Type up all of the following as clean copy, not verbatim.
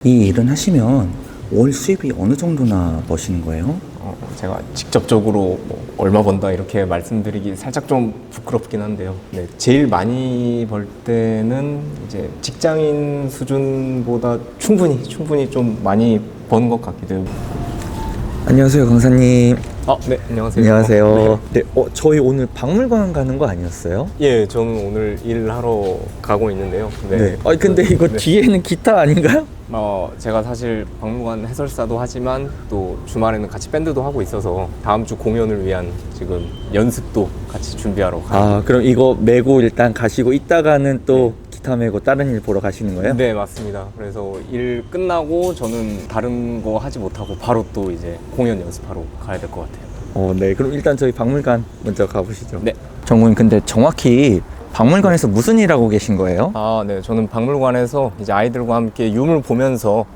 이 일은 하시면 월 수입이 어느 정도나 버시는 거예요? 제가 직접적으로 뭐 얼마 번다 이렇게 말씀드리기 살짝 좀 부끄럽긴 한데요. 네, 제일 많이 벌 때는 이제 직장인 수준보다 충분히 좀 많이 버는 것 같기도 해요. 안녕하세요, 강사님. 네, 안녕하세요. 안녕하세요. 네, 저희 오늘 박물관 가는 거 아니었어요? 예, 저는 오늘 일하러 가고 있는데요. 네. 근데 이거 네. 뒤에는 기타 아닌가요? 제가 사실 박물관 해설사도 하지만 또 주말에는 같이 밴드도 하고 있어서 다음 주 공연을 위한 지금 연습도 같이 준비하러 가요. 그럼 이거 메고 일단 가시고 이따가는 또 기타 메고 다른 일 보러 가시는 거예요? 네, 맞습니다. 그래서 일 끝나고 저는 다른 거 하지 못하고 바로 또 이제 공연 연습하러 가야 될 것 같아요. 네. 그럼 일단 저희 박물관 먼저 가보시죠. 네. 정국님, 근데 정확히 박물관에서 무슨 일 하고 계신 거예요? 네. 저는 박물관에서 이제 아이들과 함께 유물 보면서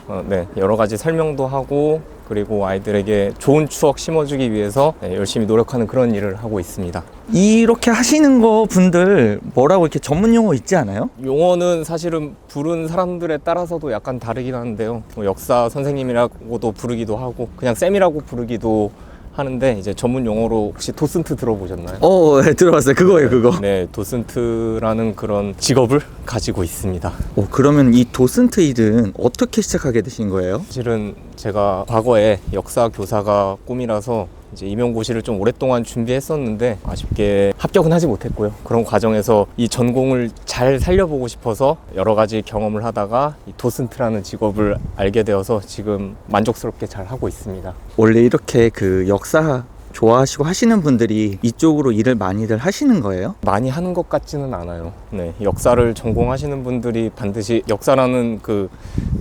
여러 가지 설명도 하고 그리고 아이들에게 좋은 추억 심어주기 위해서 열심히 노력하는 그런 일을 하고 있습니다. 이렇게 하시는 거 분들 뭐라고 이렇게 전문 용어 있지 않아요? 용어는 사실은 부른 사람들에 따라서도 약간 다르긴 하는데요. 뭐 역사 선생님이라고도 부르기도 하고 그냥 쌤이라고 부르기도 하는데 이제 전문 용어로 혹시 도슨트 들어보셨나요? 네, 들어봤어요. 그거예요, 그거. 네, 도슨트라는 그런 직업을 가지고 있습니다. 그러면 이 도슨트 일은 어떻게 시작하게 되신 거예요? 사실은 제가 과거에 역사 교사가 꿈이라서 이제 임용고시를 좀 오랫동안 준비했었는데 아쉽게 합격은 하지 못했고요. 그런 과정에서 이 전공을 잘 살려보고 싶어서 여러 가지 경험을 하다가 이 도슨트라는 직업을 알게 되어서 지금 만족스럽게 잘 하고 있습니다. 원래 이렇게 그 역사 좋아하시고 하시는 분들이 이쪽으로 일을 많이들 하시는 거예요? 많이 하는 것 같지는 않아요. 네, 역사를 전공하시는 분들이 반드시 역사라는 그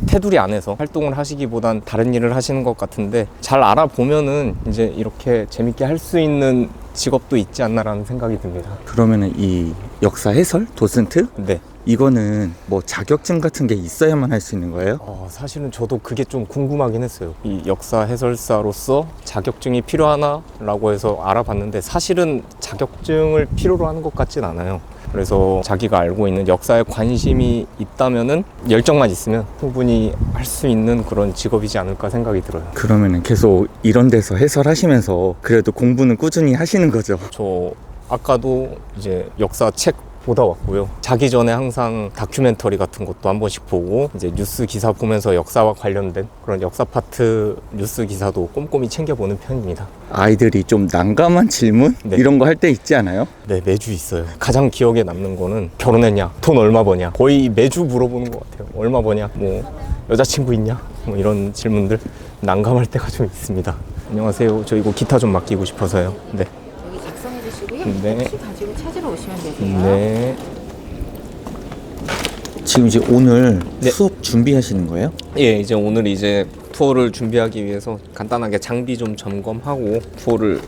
테두리 안에서 활동을 하시기보단 다른 일을 하시는 것 같은데 잘 알아보면은 이제 이렇게 재밌게 할 수 있는 직업도 있지 않나라는 생각이 듭니다. 그러면은 이 역사 해설? 도슨트? 네. 이거는 뭐 자격증 같은 게 있어야만 할 수 있는 거예요? 사실은 저도 그게 좀 궁금하긴 했어요. 이 역사 해설사로서 자격증이 필요하나라고 해서 알아봤는데 사실은 자격증을 필요로 하는 것 같진 않아요. 그래서 자기가 알고 있는 역사에 관심이 있다면은 열정만 있으면 충분히 할 수 있는 그런 직업이지 않을까 생각이 들어요. 그러면은 계속 이런 데서 해설하시면서 그래도 공부는 꾸준히 하시는 거죠? 저 아까도 이제 역사 책 보다 왔고요. 자기 전에 항상 다큐멘터리 같은 것도 한 번씩 보고 이제 뉴스 기사 보면서 역사와 관련된 그런 역사 파트 뉴스 기사도 꼼꼼히 챙겨보는 편입니다. 아이들이 좀 난감한 질문? 네. 이런 거 할 때 있지 않아요? 네, 매주 있어요. 가장 기억에 남는 거는 결혼했냐? 돈 얼마 버냐? 거의 매주 물어보는 것 같아요. 얼마 버냐? 뭐 여자친구 있냐? 뭐 이런 질문들 난감할 때가 좀 있습니다. 안녕하세요. 저 이거 기타 좀 맡기고 싶어서요. 네. 작성해 주시고요. 네. 혹시 가지고 찾으러 오시면 되세요. 네. 지금 이제 오늘 네. 수업 준비하시는 거예요? 예, 이제 오늘 이제 투어를 준비하기 위해서 간단하게 장비 좀 점검하고 투어를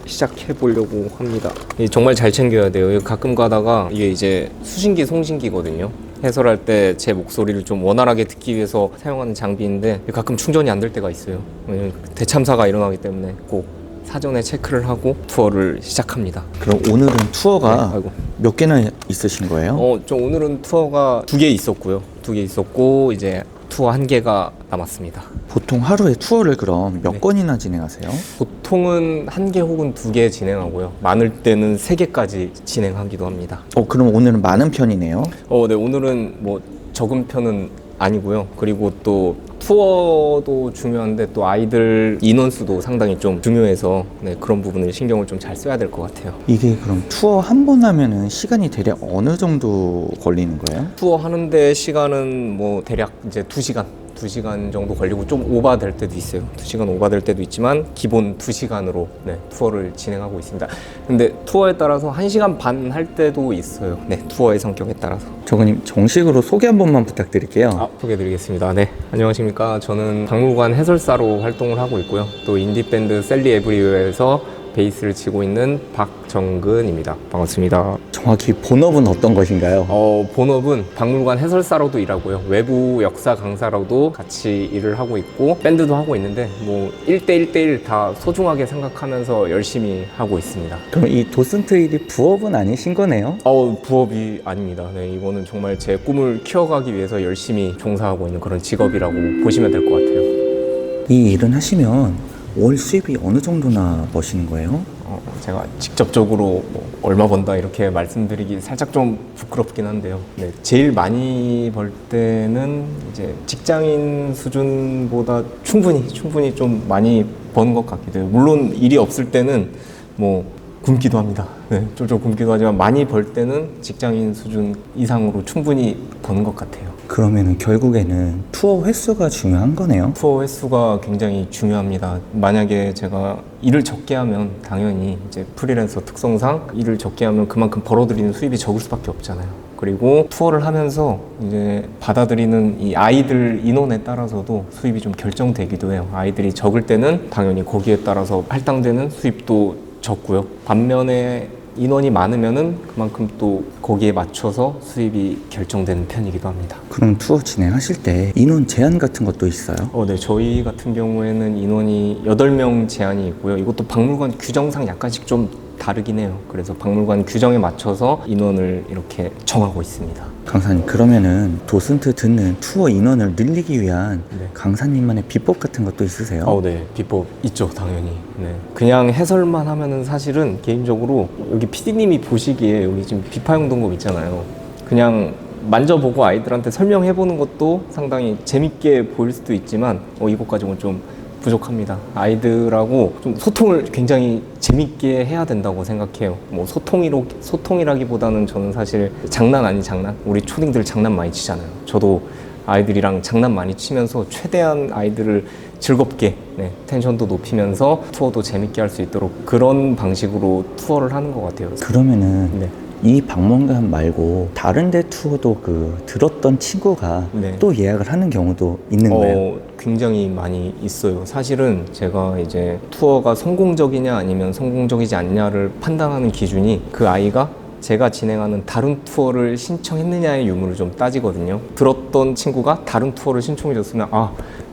시작해 보려고 합니다. 정말 잘 챙겨야 돼요. 가끔 가다가 이게 이제 수신기, 송신기거든요. 해설할 때 제 목소리를 좀 원활하게 듣기 위해서 사용하는 장비인데 가끔 충전이 안 될 때가 있어요. 왜냐면 대참사가 일어나기 때문에 꼭 사전에 체크를 하고 투어를 시작합니다. 그럼 오늘은 투어가 아이고. 몇 개나 있으신 거예요? 저 오늘은 투어가 2개 있었고요. 2개 있었고 이제 투어 1개가 남았습니다. 보통 하루에 투어를 그럼 몇 네. 건이나 진행하세요? 보통은 1개 혹은 2개 진행하고요. 많을 때는 3개까지 진행하기도 합니다. 그럼 오늘은 많은 편이네요. 네, 오늘은 뭐 적은 편은 아니고요. 그리고 또 투어도 중요한데 또 아이들 인원수도 상당히 좀 중요해서 그런 부분을 신경을 좀 잘 써야 될 것 같아요. 이게 그럼 투어 한 번 하면은 시간이 대략 어느 정도 걸리는 거예요? 투어 하는데 시간은 뭐 대략 이제 2시간 정도 걸리고 좀 오버될 때도 있어요. 2시간 오버될 때도 있지만 기본 2시간으로 투어를 진행하고 있습니다. 근데 투어에 따라서 1시간 반 할 때도 있어요. 투어의 성격에 따라서. 저거님 정식으로 소개 한 번만 부탁드릴게요. 소개해드리겠습니다. 네, 안녕하십니까. 저는 박물관 해설사로 활동을 하고 있고요. 또 인디밴드 셀리 에브리웨어에서 베이스를 치고 있는 박정근입니다. 반갑습니다. 정확히 본업은 어떤 것인가요? 본업은 박물관 해설사로도 일하고요. 외부 역사 강사로도 같이 일을 하고 있고 밴드도 하고 있는데 뭐 1대1 다 소중하게 생각하면서 열심히 하고 있습니다. 그럼 이 도슨트 일이 부업은 아니신 거네요? 부업이 아닙니다. 네, 이거는 정말 제 꿈을 키워가기 위해서 열심히 종사하고 있는 그런 직업이라고 보시면 될 것 같아요. 이 일은 하시면 월 수입이 어느 정도나 버시는 거예요? 제가 직접적으로 뭐 얼마 번다 이렇게 말씀드리기 살짝 좀 부끄럽긴 한데요. 네, 제일 많이 벌 때는 이제 직장인 수준보다 충분히 좀 많이 버는 것 같기도 해요. 물론 일이 없을 때는 뭐 굶기도 합니다. 네, 쫄쫄 굶기도 하지만 많이 벌 때는 직장인 수준 이상으로 충분히 버는 것 같아요. 그러면은 결국에는 투어 횟수가 중요한 거네요? 투어 횟수가 굉장히 중요합니다. 만약에 제가 일을 적게 하면 당연히 이제 프리랜서 특성상 일을 적게 하면 그만큼 벌어들이는 수입이 적을 수밖에 없잖아요. 그리고 투어를 하면서 이제 받아들이는 이 아이들 인원에 따라서도 수입이 좀 결정되기도 해요. 아이들이 적을 때는 당연히 거기에 따라서 할당되는 수입도 적고요. 반면에 인원이 많으면은 그만큼 또 거기에 맞춰서 수입이 결정되는 편이기도 합니다. 그럼 투어 진행하실 때 인원 제한 같은 것도 있어요? 네. 저희 같은 경우에는 인원이 8명 제한이 있고요. 이것도 박물관 규정상 약간씩 좀 다르긴 해요. 그래서 박물관 규정에 맞춰서 인원을 이렇게 정하고 있습니다. 강사님, 그러면은 도슨트 듣는 투어 인원을 늘리기 위한 네. 강사님만의 비법 같은 것도 있으세요? 네. 비법 있죠, 당연히. 네. 그냥 해설만 하면은 사실은 개인적으로 여기 PD님이 보시기에 여기 지금 비파용 등급 있잖아요. 그냥 만져보고 아이들한테 설명해보는 것도 상당히 재밌게 보일 수도 있지만 이것 가지고는 좀 부족합니다. 아이들하고 좀 소통을 굉장히 재밌게 해야 된다고 생각해요. 뭐 소통이라기보다는 저는 사실 장난 아닌 장난? 우리 초딩들 장난 많이 치잖아요. 저도 아이들이랑 장난 많이 치면서 최대한 아이들을 즐겁게 텐션도 높이면서 투어도 재밌게 할 수 있도록 그런 방식으로 투어를 하는 것 같아요. 그러면은 네. 이 박물관 말고 다른 데 투어도 들었던 친구가 네. 또 예약을 하는 경우도 있는 거예요? 굉장히 많이 있어요. 사실은 제가 이제 투어가 성공적이냐 아니면 성공적이지 않냐를 판단하는 기준이 그 아이가 제가 진행하는 다른 투어를 신청했느냐의 유무를 좀 따지거든요. 들었던 친구가 다른 투어를 신청해줬으면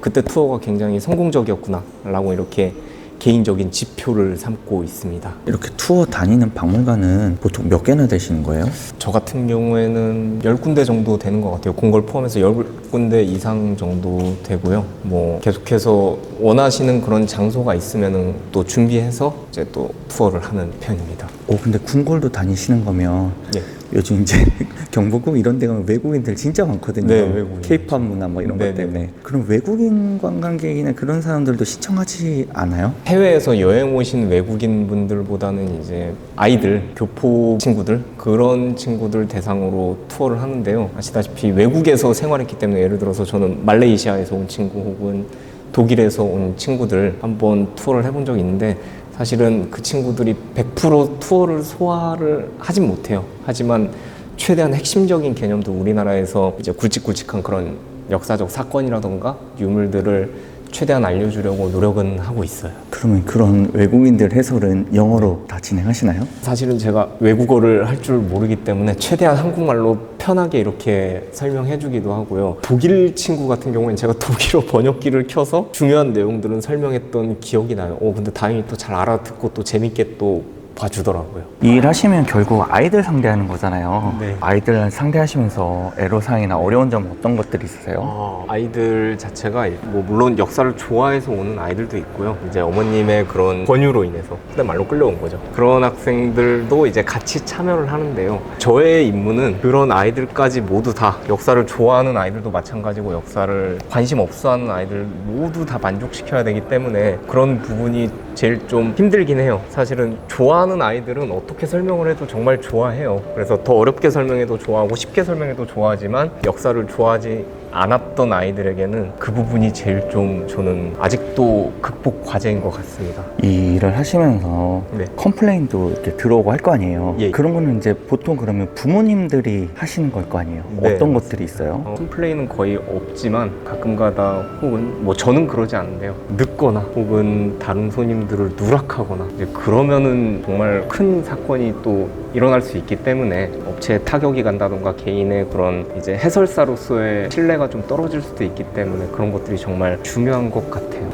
그때 투어가 굉장히 성공적이었구나 라고 이렇게 개인적인 지표를 삼고 있습니다. 이렇게 투어 다니는 박물관은 보통 몇 개나 되시는 거예요? 저 같은 경우에는 10군데 정도 되는 것 같아요. 공걸 포함해서 10군데 이상 정도 되고요. 뭐 계속해서 원하시는 그런 장소가 있으면은 또 준비해서 이제 또 투어를 하는 편입니다. 근데 궁궐도 다니시는 거면 네. 요즘 이제 경복궁 이런 데 가면 외국인들 진짜 많거든요. 네, 외국인. 케이팝 문화 뭐 이런 네, 것 때문에. 네. 그럼 외국인 관광객이나 그런 사람들도 신청하지 않아요? 해외에서 여행 오신 외국인 분들보다는 이제 아이들, 교포 친구들 그런 친구들 대상으로 투어를 하는데요. 아시다시피 외국에서 생활했기 때문에 예를 들어서 저는 말레이시아에서 온 친구 혹은 독일에서 온 친구들 한번 투어를 해본 적이 있는데 사실은 그 친구들이 100% 투어를 소화를 하진 못해요. 하지만 최대한 핵심적인 개념도 우리나라에서 이제 굵직굵직한 그런 역사적 사건이라던가 유물들을 최대한 알려주려고 노력은 하고 있어요. 그러면 그런 외국인들 해설은 영어로 다 진행하시나요? 사실은 제가 외국어를 할 줄 모르기 때문에 최대한 한국말로 편하게 이렇게 설명해주기도 하고요. 독일 친구 같은 경우에는 제가 독일어 번역기를 켜서 중요한 내용들은 설명했던 기억이 나요. 근데 다행히 또 잘 알아듣고 또 재밌게 또 봐주더라고요. 이 일 하시면 결국 아이들 상대하는 거잖아요. 네. 아이들 상대하시면서 애로사항이나 어려운 점 어떤 것들이 있으세요? 아이들 자체가 뭐 물론 역사를 좋아해서 오는 아이들도 있고요. 이제 어머님의 그런 권유로 인해서 그냥 말로 끌려온 거죠. 그런 학생들도 이제 같이 참여를 하는데요. 저의 임무는 그런 아이들까지 모두 다 역사를 좋아하는 아이들도 마찬가지고 역사를 관심 없어하는 아이들 모두 다 만족시켜야 되기 때문에 그런 부분이 제일 좀 힘들긴 해요. 사실은 좋아하는 아이들은 어떻게 설명을 해도 정말 좋아해요. 그래서 더 어렵게 설명해도 좋아하고 쉽게 설명해도 좋아하지만 역사를 좋아하지 안 왔던 아이들에게는 그 부분이 제일 좀 저는 아직도 극복 과제인 것 같습니다. 이 일을 하시면서 네. 컴플레인도 이렇게 들어오고 할 거 아니에요. 예. 그런 거는 이제 보통 그러면 부모님들이 하시는 걸 거 아니에요. 네, 어떤 것들이 있어요? 컴플레인은 거의 없지만 가끔가다 혹은 뭐 저는 그러지 않는데요. 늦거나 혹은 다른 손님들을 누락하거나 이제 그러면은 정말 큰 사건이 또 일어날 수 있기 때문에 업체에 타격이 간다던가 개인의 그런 이제 해설사로서의 신뢰가 좀 떨어질 수도 있기 때문에 그런 것들이 정말 중요한 것 같아요.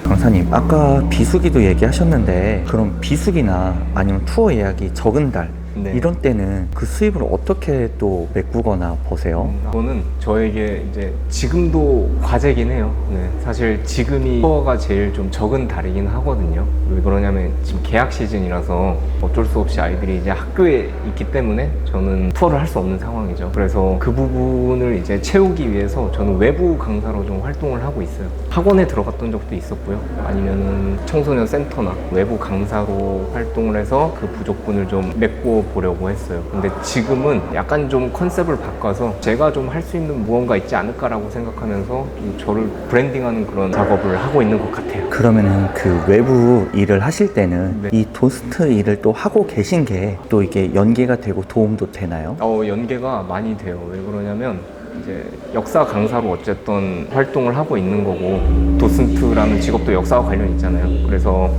강사님, 아까 비수기도 얘기하셨는데 그럼 비수기나 아니면 투어 예약이 적은 달 네. 이런 때는 그 수입을 어떻게 또 메꾸거나 보세요? 그거는 저에게 이제 지금도 과제긴 해요. 네, 사실 지금이 투어가 제일 좀 적은 달이긴 하거든요. 왜 그러냐면 지금 개학 시즌이라서 어쩔 수 없이 아이들이 이제 학교에 있기 때문에 저는 투어를 할 수 없는 상황이죠. 그래서 그 부분을 이제 채우기 위해서 저는 외부 강사로 좀 활동을 하고 있어요. 학원에 들어갔던 적도 있었고요. 아니면은 청소년 센터나 외부 강사로 활동을 해서 그 부족분을 좀 메꿔 보려고 했어요. 근데 지금은 약간 좀 컨셉을 바꿔서 제가 좀 할 수 있는 무언가 있지 않을까라고 생각하면서 좀 저를 브랜딩하는 그런 작업을 하고 있는 것 같아요. 그러면은 그 외부 일을 하실 때는 네. 이 도스트 일을 또 하고 계신 게 또 이게 연계가 되고 도움도 되나요? 연계가 많이 돼요. 왜 그러냐면 이제 역사 강사로 어쨌든 활동을 하고 있는 거고 도슨트라는 직업도 역사와 관련이 있잖아요. 그래서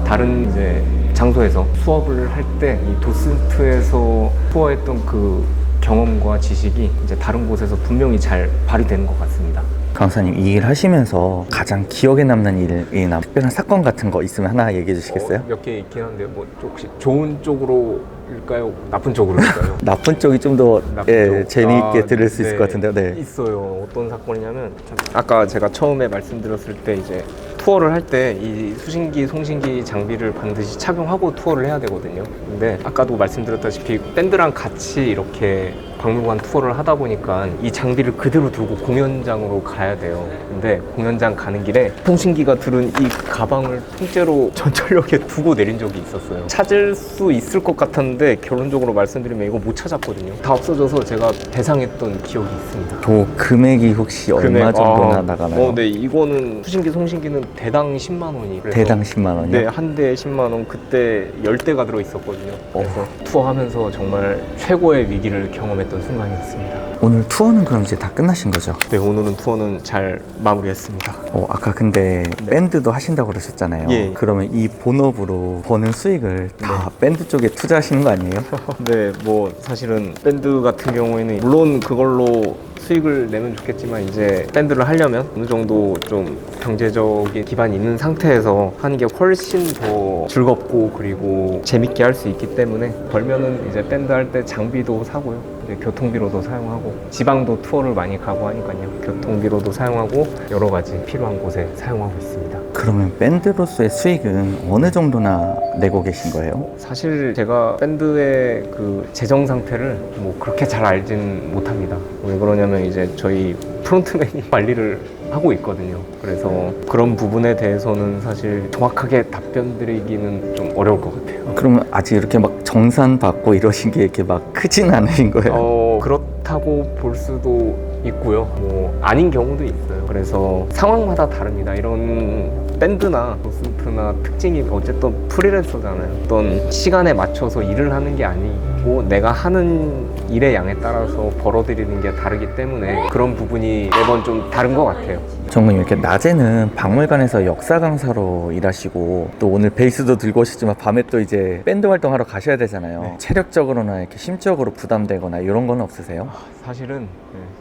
다른 이제 장소에서 수업을 할 때 이 도슨트에서 투어했던 그 경험과 지식이 이제 다른 곳에서 분명히 잘 발휘되는 것 같습니다. 강사님, 이 일 하시면서 가장 기억에 남는 일이나 특별한 사건 같은 거 있으면 하나 얘기해 주시겠어요? 몇 개 있긴 한데 뭐 혹시 좋은 쪽으로 일까요? 나쁜 쪽으로일까요? 나쁜 쪽이 좀 더 나쁜 쪽. 재미있게 들을 수 있을 네, 것 같은데요. 네. 있어요. 어떤 사건이냐면 아까 제가 처음에 말씀드렸을 때 이제 투어를 할 때 이 수신기, 송신기 장비를 반드시 착용하고 투어를 해야 되거든요. 근데 아까도 말씀드렸다시피 밴드랑 같이 이렇게 박물관 투어를 하다 보니까 이 장비를 그대로 두고 공연장으로 가야 돼요. 근데 공연장 가는 길에 송신기가 들은 이 가방을 통째로 전철역에 두고 내린 적이 있었어요. 찾을 수 있을 것 같았는데 결론적으로 말씀드리면 이거 못 찾았거든요. 다 없어져서 제가 배상했던 기억이 있습니다. 그 금액이 혹시 얼마 정도나 나가나요? 네, 이거는 수신기, 송신기는 대당 10만 원이. 대당 10만 원이요? 네, 한 대에 10만 원. 그때 10대가 들어있었거든요. 그래서 투어하면서 정말 최고의 위기를 경험했던 순간이었습니다. 오늘 투어는 그럼 이제 다 끝나신 거죠? 네, 오늘은 투어는 잘 마무리했습니다. 아까 근데 밴드도 하신다고 그러셨잖아요. 예. 그러면 이 본업으로 버는 수익을 다 밴드 쪽에 투자하시는 거 아니에요? 네, 뭐 사실은 밴드 같은 경우에는 물론 그걸로 수익을 내면 좋겠지만 이제 밴드를 하려면 어느 정도 좀 경제적인 기반이 있는 상태에서 하는 게 훨씬 더 즐겁고 그리고 재밌게 할 수 있기 때문에 벌면은 이제 밴드 할 때 장비도 사고요. 이제 교통비로도 사용하고 지방도 투어를 많이 가고 하니까요. 교통비로도 사용하고 여러 가지 필요한 곳에 사용하고 있습니다. 그러면 밴드로서의 수익은 어느 정도나 내고 계신 거예요? 사실 제가 밴드의 그 재정 상태를 뭐 그렇게 잘 알진 못합니다. 왜 그러냐면 이제 저희 프론트맨이 관리를 하고 있거든요. 그래서 그런 부분에 대해서는 사실 정확하게 답변 드리기는 좀 어려울 것 같아요. 그러면 아직 이렇게 막 정산 받고 이러신 게 이렇게 막 크진 않으신 거예요? 그렇다고 볼 수도 있고요. 뭐 아닌 경우도 있어요. 그래서 상황마다 다릅니다. 이런 밴드나 도슨트나 특징이 어쨌든 프리랜서잖아요. 어떤 시간에 맞춰서 일을 하는 게 아니고 내가 하는 일의 양에 따라서 벌어들이는 게 다르기 때문에 그런 부분이 매번 좀 다른 것 같아요. 정말 이렇게 낮에는 박물관에서 역사 강사로 일하시고 또 오늘 베이스도 들고 오시지만 밤에 또 이제 밴드 활동하러 가셔야 되잖아요. 네. 체력적으로나 이렇게 심적으로 부담되거나 이런 건 없으세요? 사실은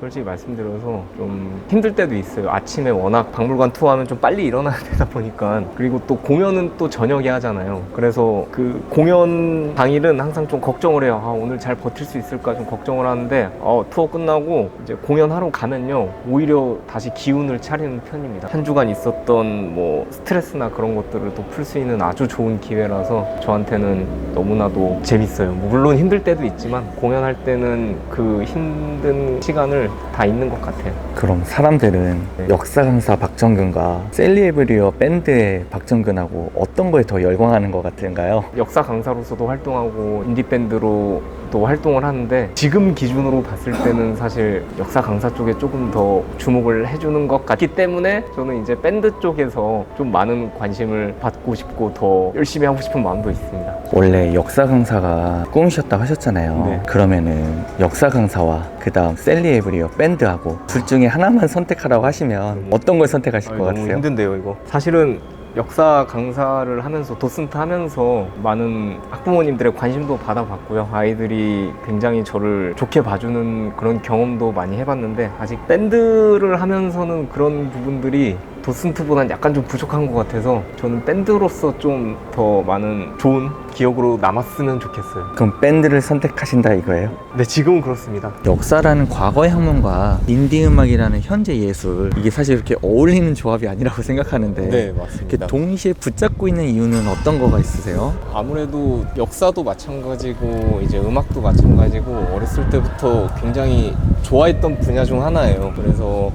솔직히 말씀드려서 좀 힘들 때도 있어요. 아침에 워낙 박물관 투어하면 좀 빨리 일어나야 되다 보니까 그리고 또 공연은 또 저녁에 하잖아요. 그래서 그 공연 당일은 항상 좀 걱정을 해요. 오늘 잘 버틸 수 있을까 좀 걱정을 하는데 투어 끝나고 이제 공연하러 가면요 오히려 다시 기운을 차리는 편입니다. 한 주간 있었던 뭐 스트레스나 그런 것들을 또 풀 수 있는 아주 좋은 기회라서 저한테는 너무나도 재밌어요. 물론 힘들 때도 있지만 공연할 때는 그 힘 힘든 시간을 다 잊는 것 같아요. 그럼 사람들은 역사 강사 박정근과 셀리에브리어 밴드의 박정근하고 어떤 거에 더 열광하는 것 같은가요? 역사 강사로서도 활동하고 인디밴드로도 활동을 하는데 지금 기준으로 봤을 때는 사실 역사 강사 쪽에 조금 더 주목을 해주는 것 같기 때문에 저는 이제 밴드 쪽에서 좀 많은 관심을 받고 싶고 더 열심히 하고 싶은 마음도 있습니다. 원래 역사 강사가 꿈이셨다고 하셨잖아요. 네. 그러면은 역사 강사와 그 다음 셀리에브리어 밴드하고 둘 중에 하나만 선택하라고 하시면 어떤 걸 선택하실 것 너무 같으세요? 힘든데요, 이거. 사실은 역사 강사를 하면서 도슨트 하면서 많은 학부모님들의 관심도 받아봤고요. 아이들이 굉장히 저를 좋게 봐주는 그런 경험도 많이 해봤는데 아직 밴드를 하면서는 그런 부분들이 도슨트보다는 약간 좀 부족한 것 같아서 저는 밴드로서 좀 더 많은 좋은 기억으로 남았으면 좋겠어요. 그럼 밴드를 선택하신다 이거예요? 네, 지금은 그렇습니다. 역사라는 과거의 학문과 인디 음악이라는 현재 예술, 이게 사실 이렇게 어울리는 조합이 아니라고 생각하는데 네, 이렇게 맞습니다. 동시에 붙잡고 있는 이유는 어떤 거가 있으세요? 아무래도 역사도 마찬가지고 이제 음악도 마찬가지고 어렸을 때부터 굉장히 좋아했던 분야 중 하나예요. 그래서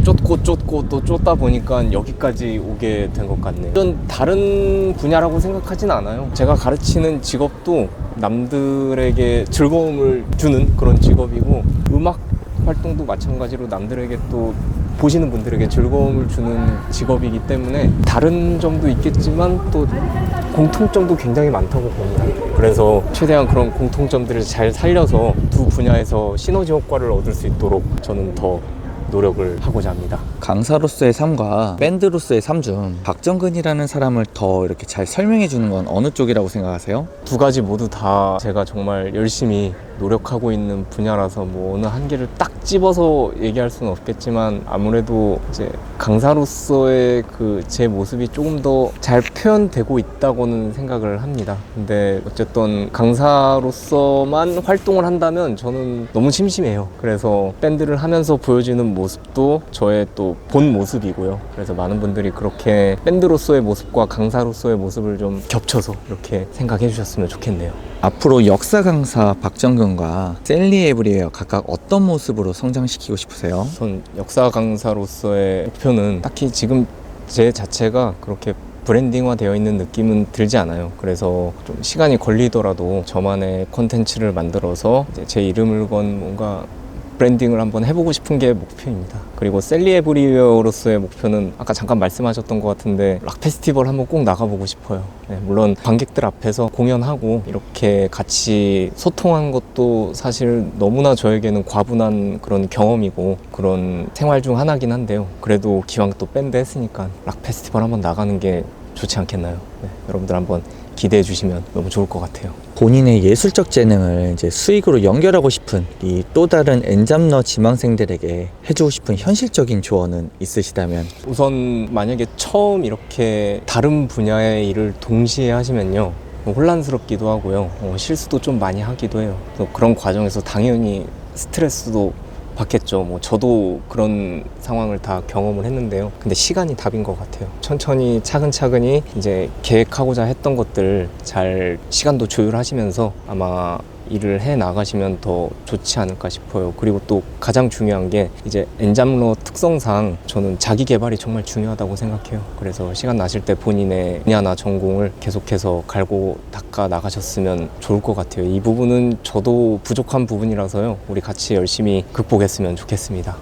쫓고 또 쫓다 보니까 여기까지 오게 된 것 같네요. 이런 다른 분야라고 생각하진 않아요. 제가 가르치는 직업도 남들에게 즐거움을 주는 그런 직업이고 음악 활동도 마찬가지로 남들에게 또 보시는 분들에게 즐거움을 주는 직업이기 때문에 다른 점도 있겠지만 또 공통점도 굉장히 많다고 봅니다. 그래서 최대한 그런 공통점들을 잘 살려서 두 분야에서 시너지 효과를 얻을 수 있도록 저는 더 노력을 하고자 합니다. 강사로서의 삶과 밴드로서의 삶 중 박정근이라는 사람을 더 이렇게 잘 설명해 주는 건 어느 쪽이라고 생각하세요? 두 가지 모두 다 제가 정말 열심히 노력하고 있는 분야라서 뭐 어느 한 개를 딱 집어서 얘기할 수는 없겠지만 아무래도 이제 강사로서의 그 제 모습이 조금 더 잘 표현되고 있다고는 생각을 합니다. 근데 어쨌든 강사로서만 활동을 한다면 저는 너무 심심해요. 그래서 밴드를 하면서 보여지는 모습도 저의 또 본 모습이고요. 그래서 많은 분들이 그렇게 밴드로서의 모습과 강사로서의 모습을 좀 겹쳐서 이렇게 생각해 주셨으면 좋겠네요. 앞으로 역사 강사 박정근과 셀리에브리어 각각 어떤 모습으로 성장시키고 싶으세요? 전 역사 강사로서의 목표는 딱히 지금 제 자체가 그렇게 브랜딩화 되어 있는 느낌은 들지 않아요. 그래서 좀 시간이 걸리더라도 저만의 콘텐츠를 만들어서 이제 제 이름을 건 뭔가 브랜딩을 한번 해보고 싶은 게 목표입니다. 그리고 셀리에브리어로서의 목표는 아까 잠깐 말씀하셨던 것 같은데 락 페스티벌 한번 꼭 나가보고 싶어요. 네, 물론 관객들 앞에서 공연하고 이렇게 같이 소통한 것도 사실 너무나 저에게는 과분한 그런 경험이고 그런 생활 중 하나긴 한데요. 그래도 기왕 또 밴드 했으니까 락 페스티벌 한번 나가는 게 좋지 않겠나요? 네, 여러분들 한번 기대해 주시면 너무 좋을 것 같아요. 본인의 예술적 재능을 이제 수익으로 연결하고 싶은 이 또 다른 엔잡러 지망생들에게 해주고 싶은 현실적인 조언은 있으시다면? 우선 만약에 처음 이렇게 다른 분야의 일을 동시에 하시면요 혼란스럽기도 하고요 실수도 좀 많이 하기도 해요. 또 그런 과정에서 당연히 스트레스도 받겠죠. 뭐 저도 그런 상황을 다 경험을 했는데요. 근데 시간이 답인 것 같아요. 천천히 차근차근히 이제 계획하고자 했던 것들 잘 시간도 조율하시면서 아마 일을 해 나가시면 더 좋지 않을까 싶어요. 그리고 또 가장 중요한 게 이제 엔잡러 특성상 저는 자기 개발이 정말 중요하다고 생각해요. 그래서 시간 나실 때 본인의 분야나 전공을 계속해서 갈고 닦아 나가셨으면 좋을 것 같아요. 이 부분은 저도 부족한 부분이라서요. 우리 같이 열심히 극복했으면 좋겠습니다.